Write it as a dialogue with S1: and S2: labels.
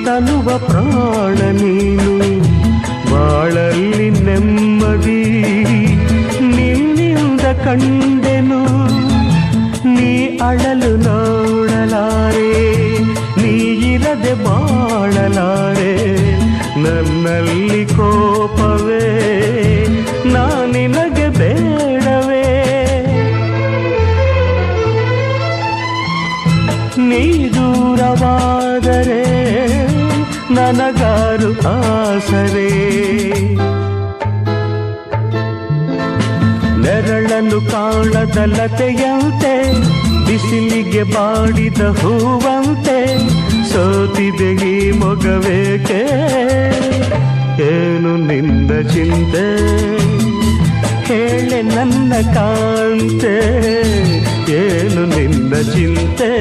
S1: ತನುವ ಪ್ರಾಣ ನೀನು, ಬಾಳಲ್ಲಿ ನೆಮ್ಮದಿ ನಿನ್ನಿಂದ ಕಂಡೆನು. ನೀ ಅಳಲು ನೋಡಲಾರೆ, ನೀ ಇರದೆ ಬಾಳಲಾರೆ. ನನ್ನಲ್ಲಿ ಕೋಪವೇ ನಾನಿನಗೆ ಬೇಡವೇ. ನೀ ದೂರವಾದರೆ ನನಗಾರು ಆಸರೆ. ನೆರಳನ್ನು ಕಾಣದ ಲತೆಯಂತೆ, ಬಿಸಿಲಿಗೆ ಬಾಡಿದ ಹೂವಂತೆ, ಸೋತಿದೆ ಈ ಮೊಗವೇಕೆ. ಏನು ನಿಂದ ಚಿಂತೆ ಹೇಳೆ ನನ್ನ ಕಾಂತೆ, ಏನು ನಿಂದ ಚಿಂತೆ.